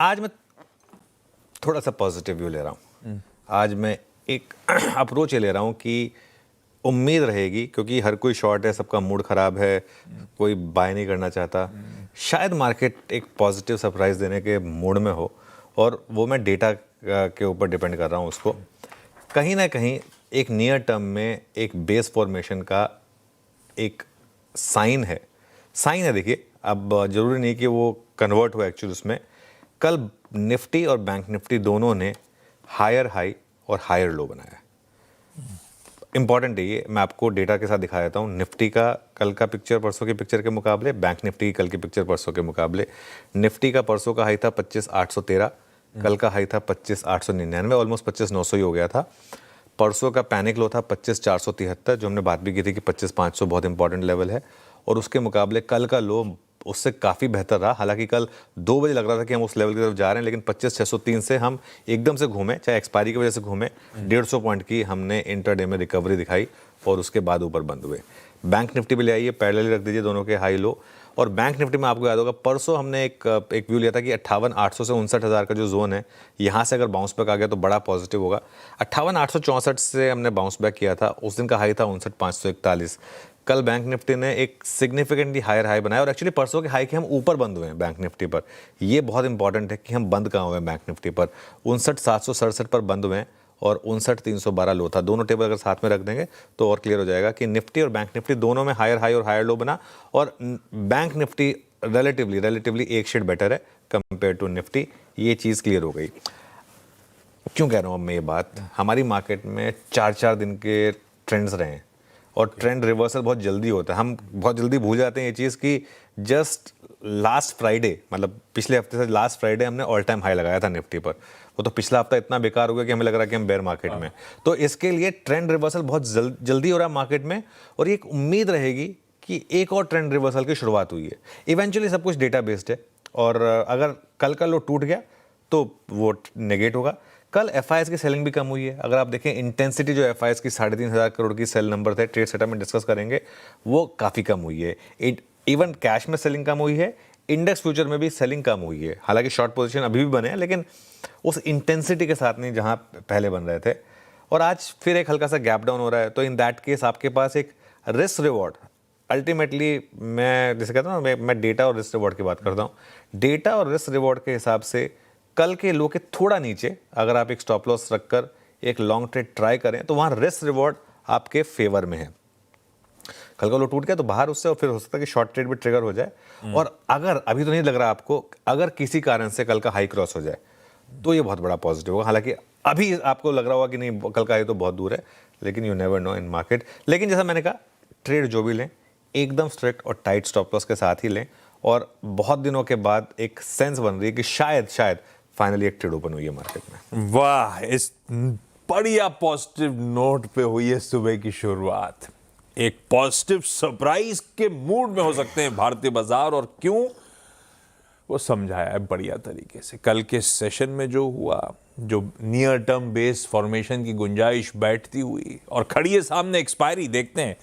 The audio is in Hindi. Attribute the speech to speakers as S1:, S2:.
S1: आज मैं थोड़ा सा पॉजिटिव व्यू ले रहा हूँ। आज मैं एक अप्रोच ये ले रहा हूँ कि उम्मीद रहेगी, क्योंकि हर कोई शॉर्ट है, सबका मूड ख़राब है, कोई बाय नहीं करना चाहता। शायद मार्केट एक पॉजिटिव सरप्राइज देने के मूड में हो, और वो मैं डेटा के ऊपर डिपेंड कर रहा हूँ उसको। कहीं ना कहीं एक नियर टर्म में एक बेस फॉर्मेशन का एक साइन है। देखिए, अब ज़रूरी नहीं कि वो कन्वर्ट हो एक्चुअली उसमें। कल निफ्टी और बैंक निफ्टी दोनों ने हायर हाई और हायर लो बनाया है। इंपॉर्टेंट है ये, मैं आपको डेटा के साथ दिखा देता हूँ। निफ्टी का कल का पिक्चर परसों की पिक्चर के मुकाबले, बैंक निफ्टी की कल की पिक्चर परसों के मुकाबले। निफ्टी का परसों का हाई था 25,813, कल का हाई था 25,899, ऑलमोस्ट 25,900 ही हो गया था। परसों का पैनिक लो था 25,473, जो हमने बात भी की थी कि 25,500 बहुत इंपॉर्टेंट लेवल है। और उसके मुकाबले कल का लो उससे काफ़ी बेहतर रहा। हालांकि कल 2 बजे लग रहा था कि हम उस लेवल की तरफ जा रहे हैं, लेकिन 25,603 से हम एकदम से घूमे, चाहे एक्सपायरी की वजह से घूमे। 150 पॉइंट की हमने इंटरडे में रिकवरी दिखाई और उसके बाद ऊपर बंद हुए। बैंक निफ्टी भी ले आइए, पैरेलल रख दीजिए दोनों के हाई लो। और बैंक निफ्टी में आपको याद होगा, परसों हमने एक व्यू लिया था कि 58,800 से 59,000 का जो जोन है, यहाँ से अगर बाउंस बैक आ गया तो बड़ा पॉजिटिव होगा। 58,864 से हमने बाउंस बैक किया था, उस दिन का हाई था 59,541। कल बैंक निफ्टी ने एक सिग्निफिकेंटली हायर हाई बनाया, और एक्चुअली परसों के हाई के हम ऊपर बंद हुए हैं बैंक निफ्टी पर। ये बहुत इंपॉर्टेंट है कि हम बंद कहाँ हुए हैं बैंक निफ्टी पर। 59,767 पर बंद हुए हैं और 59,312 लो था। दोनों टेबल अगर साथ में रख देंगे तो और क्लियर हो जाएगा कि निफ्टी और बैंक निफ्टी दोनों में हायर हाई और हायर लो बना, और बैंक निफ्टी रिलेटिवली एक शेड बेटर है कंपेयर टू निफ्टी। ये चीज़ क्लियर हो गई। क्यों कह रहा हूँ अब मैं ये बात? हमारी मार्केट में 4-4 दिन के ट्रेंड्स रहे हैं, और ट्रेंड रिवर्सल बहुत जल्दी होता है। हम बहुत जल्दी भूल जाते हैं ये चीज़ कि जस्ट लास्ट फ्राइडे, मतलब पिछले हफ्ते से लास्ट फ्राइडे हमने ऑल टाइम हाई लगाया था निफ्टी पर। वो तो पिछला हफ्ता इतना बेकार हो गया कि हमें लग रहा है कि हम बेयर मार्केट में। तो इसके लिए ट्रेंड रिवर्सल बहुत जल्दी हो रहा है मार्केट में, और ये एक उम्मीद रहेगी कि एक और ट्रेंड रिवर्सल की शुरुआत हुई है। इवेंचुअली सब कुछ डेटा बेस्ड है, और अगर कल का लो टूट गया तो वो नेगेट होगा। कल एफआईएस की सेलिंग भी कम हुई है। अगर आप देखें इंटेंसिटी जो एफआईएस की 3,500 करोड़ की सेल नंबर थे, ट्रेड सेटअप में डिस्कस करेंगे, वो काफ़ी कम हुई है। इवन कैश में सेलिंग कम हुई है, इंडेक्स फ्यूचर में भी सेलिंग कम हुई है। हालांकि शॉर्ट पोजीशन अभी भी बने हैं, लेकिन उस इंटेंसिटी के साथ नहीं जहां पहले बन रहे थे। और आज फिर एक हल्का सा गैप डाउन हो रहा है, तो इन दैट केस आपके पास एक रिस्क रिवॉर्ड, अल्टीमेटली मैं जैसे कहता हूँ ना, मैं डेटा और रिस्क रिवॉर्ड की बात करता हूँ। डेटा और रिस्क रिवॉर्ड के हिसाब से कल के लो के थोड़ा नीचे अगर आप एक स्टॉप लॉस रखकर एक लॉन्ग ट्रेड ट्राई करें, तो वहां रिस्क रिवॉर्ड आपके फेवर में है। कल का लो टूट गया तो बाहर उससे, और फिर हो सकता है कि शॉर्ट ट्रेड भी ट्रिगर हो जाए। और अगर अभी तो नहीं लग रहा आपको, अगर किसी कारण से कल का हाई क्रॉस हो जाए तो ये बहुत बड़ा पॉजिटिव होगा। हालांकि अभी आपको लग रहा होगा कि नहीं, कल का हाई तो बहुत दूर है, लेकिन you never know in market. लेकिन जैसा मैंने कहा, ट्रेड जो भी लें एकदम स्ट्रिक्ट और टाइट स्टॉप लॉस के साथ ही लें। और बहुत दिनों के बाद एक सेंस बन रही है कि शायद फाइनली एक ट्रेड ओपन हुई है मार्केट में।
S2: वाह, इस बढ़िया पॉजिटिव नोट पे हुई है सुबह की शुरुआत। एक पॉजिटिव सरप्राइज के मूड में हो सकते हैं भारतीय बाजार, और क्यों वो समझाया है बढ़िया तरीके से। कल के सेशन में जो हुआ, जो नियर टर्म बेस फॉर्मेशन की गुंजाइश बैठती हुई और खड़ी है सामने एक्सपायरी, देखते हैं